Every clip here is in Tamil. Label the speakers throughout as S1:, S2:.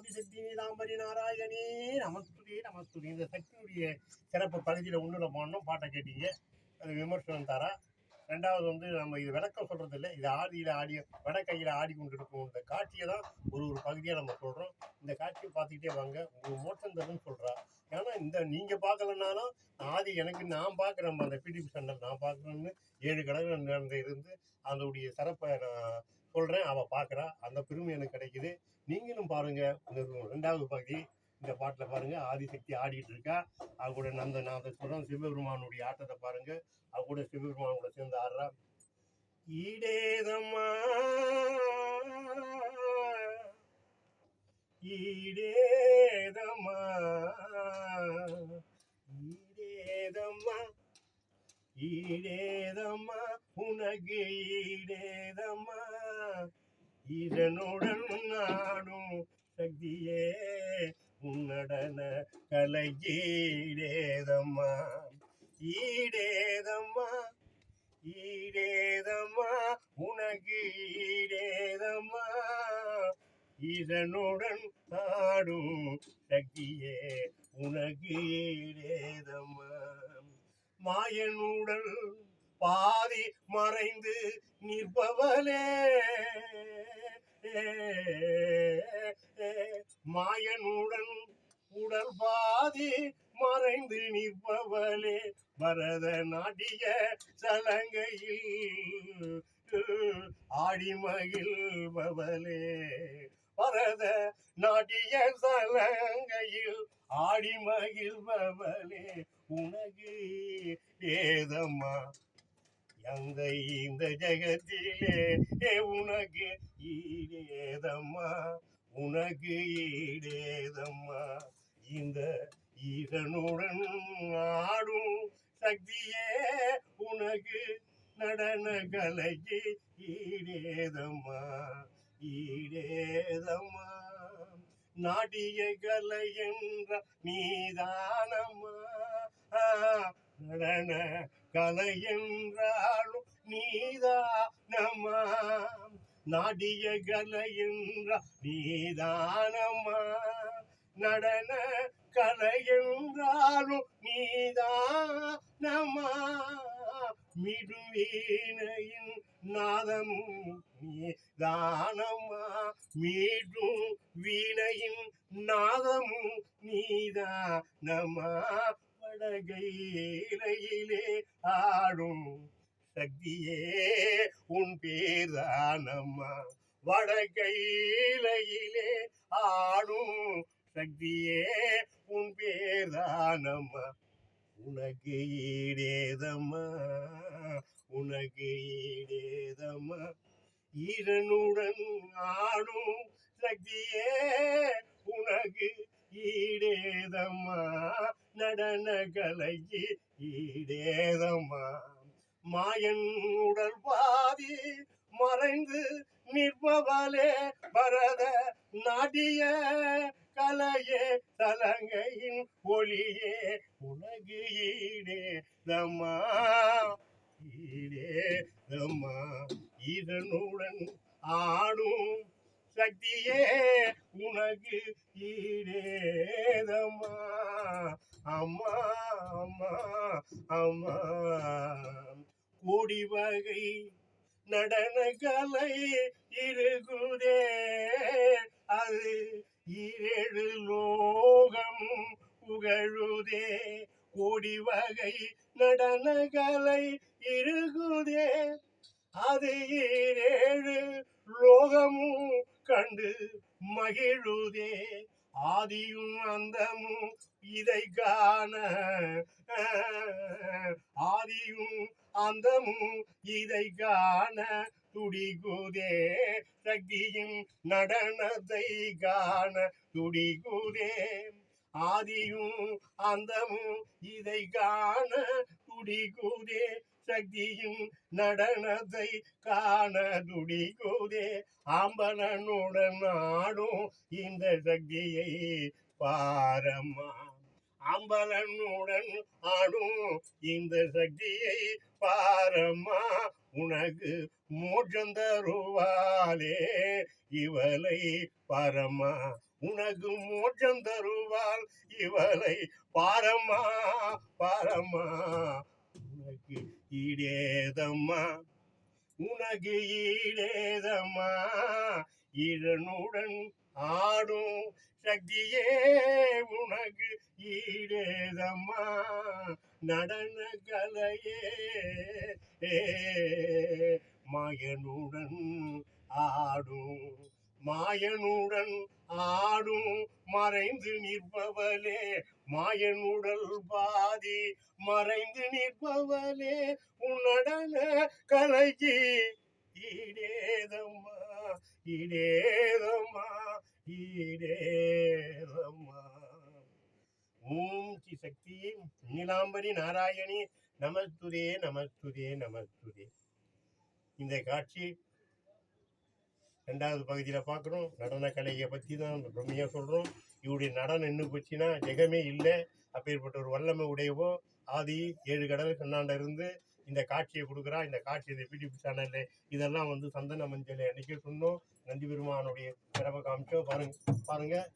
S1: ஆதிசக்தி நீதாம்பரி நாராயணே நமஸ்துதே நமஸ்துதே. இந்த சக்தியுடைய சிறப்பு பகுதியில் ஒன்றுல போனோம், பாட்டை கேட்டீங்க, அது விமர்சனம் தரா. ரெண்டாவது நம்ம இது விளக்கம் சொல்றது இல்லை, இது ஆதியில் ஆடி வடக்கையில் ஆடி கொண்டு இருக்கும் இந்த காட்சியை தான் ஒரு பகுதியாக நம்ம சொல்கிறோம். இந்த காட்சியை பார்த்துக்கிட்டே வாங்க, உங்களுக்கு மோட்சம் தரும்னு சொல்கிறா. ஏன்னா நீங்கள் பார்க்கலனாலும் ஆதி எனக்கு நான் பார்க்குறேன், அந்த பிடிபி சேனல் நான் பார்க்குறேன்னு 7 கடவுள் இருந்து அதனுடைய சிறப்பை நான் சொல்கிறேன். அவள் பார்க்குறா, அந்த பெருமை எனக்கு கிடைக்குது. நீங்களும் பாருங்க. 2வது பகுதி இந்த பாட்டில் பாருங்க, ஆதிசக்தி ஆடிட்டு இருக்கா. அது கூட நாதஸ்வரம் சிவபெருமானுடைய ஆட்டத்தை பாருங்க. அது கூட சிவபெருமான் கூட சேர்ந்து ஆடுறா. ஈடேதம்மா ஈடேதம்மா ஈடேதம்மா ஈடேதம்மா உனக்கு ஈடேதம்மா இதனுடன் நாடும் சக்தியே உன்னடன கலையீடேதம்மா ஈடேதம்மா ஈடேதம்மா உனக்கு ஈடேதம்மா இதனுடன் நாடும் சக்தியே உனக்கு ஈடேதம்மா மாயனுடன் பாதி மறைந்து நிற்பவளே மாயனுடன் உடல் பாதி மறைந்து நிற்பவளே பரத நாட்டிய சலங்கையில் ஆடி மகிழ்பவளே பரத நாட்டிய சலங்கையில் ஆடி மகிழ்பவளே உனக்கு ஏதம்மா அந்த இந்த ஜெகத்திலே உனக்கு ஈடேதம்மா உனக்கு ஈடேதம்மா இந்த ஈரனுடன் ஆடும் சக்தியே உனக்கு நடன கலைக்கு ஈடேதம்மா ஈடேதம்மா நாட்டிய கலை என்ற நீதானம்மா நடன கலை என்றாலும் நீதானம்மா நாட்டிய கலை என்ற நீதானம்மா நடன கலை என்றாலும் நீதானம்மா மிடும் வீணையின் நாதமும் நீதானம்மா மீடும் வீணையின் நாதமும் நீதானம்மா வடகையிலே ஆடும் சக்தியே உன் பேர்தானம்மா வடகையிலே ஆடும் சக்தியே உன் பேர்தானம்மா உனக்கு ஈடேதம்மா உனக்கு ஈடேதம்மா ஈரனுடன் ஆடும் சக்தியே உனக்கு ஈடேதம்மா நடன கலைக்கு ஈடேதம்மா மாயன் உடல் பாதி மறைந்து நிற்பவளே பரத நாட்டிய கலையே தலங்கையின் ஒளியே உனக்கு ஈடேதம்மா ஈடேதம்மா இதனுடன் ஆடும் சக்தியே உனக்கு ஈடேதம்மா அம்மா அம்மா அம்மா கோடி வகை நடன கலை இருக்குதே அது 7 லோகம் புகழுதே கோடி வகை நடன கலை இருக்குதே அது 7 லோகமும் கண்டு மகிழுதே ஆதியும் அந்தமும் இதை காண ஆதியும் அந்தமும் இதை காண துடிக்குதே சக்தியின் நடனத்தை காண துடிக்குதே ஆதியும் அந்தமும் இதை காண துடிக்குதே சக்தியும் நடனத்தை காண துடிக்குதே ஆம்பலனுடன் ஆடும் இந்த சக்தியை பாரம்மா ஆம்பலனுடன் ஆடும் இந்த சக்தியை பாரம்மா உனக்கு மோட்சம் தருவாளே இவளை பரமா உனக்கு மோட்சம் தருவாள் இவளை பாரம்மா பாரம்மா உனக்கு ஈடேதம்மா உனக்கு ஈடேதம்மா இதனுடன் ஆடும் சக்தியே உனக்கு ஈடேதம்மா நடன கலையே மாயனுடன் ஆடும் மாயனுடன் ஆடும் மறைந்து நிற்பவளே மாயனுடல் பாதி மறைந்து நிற்பவளே உன்னடன கலைக்கு ஈடேதம்மா ஈடேதம்மா ஈடேதம்மா மூர்த்தி சக்தி நீலாம்பரி நாராயணி நமஸ்துதே நமஸ்துதே நமஸ்துதே. இந்த காட்சி 2வது பகுதியில் பார்க்குறோம். நடன கலையை பற்றி தான் பிரம்மையாக சொல்கிறோம். இவருடைய நடனம் நின்று போச்சுன்னா ஜெகமே இல்லை. அப்பேற்பட்ட ஒரு வல்லமை உடையவோ ஆதி 7 கடல் கண்ணாண்ட இருந்து இந்த காட்சியை கொடுக்குறா. இந்த காட்சி இந்த பிடிபி சேனலில் இதெல்லாம் வந்து சந்தன மஞ்சள் அன்றைக்கே சொன்னோம். நந்தி பெருமானுடைய சிறப்பை காமிச்சோம். பாருங்கள்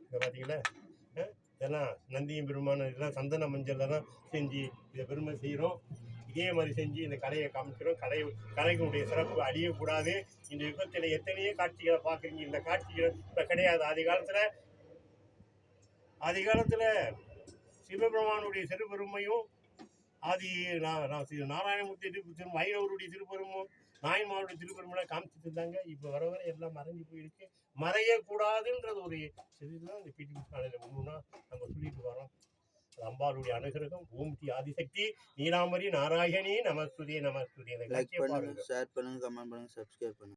S1: இதை பார்த்தீங்களா, இதெல்லாம் நந்தியும் பெருமானும் இதெல்லாம் சந்தன மஞ்சள் தான் செஞ்சு இதை பெருமை செய்கிறோம். இதே மாதிரி செஞ்சு இந்த கலையை காமிக்கிறோம். கலைகளுடைய சிறப்பு அழியக்கூடாது. இந்த யுகத்தில் எத்தனையோ காட்சிகளை பார்க்குறீங்க. இந்த காட்சிகள் இப்போ கிடையாது. ஆதி காலத்தில் சிவபெருமானுடைய சிறுபெருமையும் நாராயணமூர்த்தி வைரவருடைய திருப்பெருமும் நாயன்மாருடைய திருப்பெருமெல்லாம் காமிச்சிட்டு இருந்தாங்க. இப்போ வர வர எல்லாம் மறைஞ்சு போயிருக்கு. மறையக்கூடாதுன்றது ஒரு இதுதான் இந்த பிடிபி சேனலில் ஒன்றுனா நம்ம சொல்லிட்டு வரோம். அம்பாளுடைய அனுகிரகம். ஓம்டி ஆதிசக்தி நீலாம்பரி நாராயணி நமஸ்துதே நமஸ்துதே.
S2: லைக் பண்ணுங்க, ஷேர் பண்ணுங்க, கமெண்ட் பண்ணுங்க, சப்ஸ்கிரைப் பண்ணுங்க.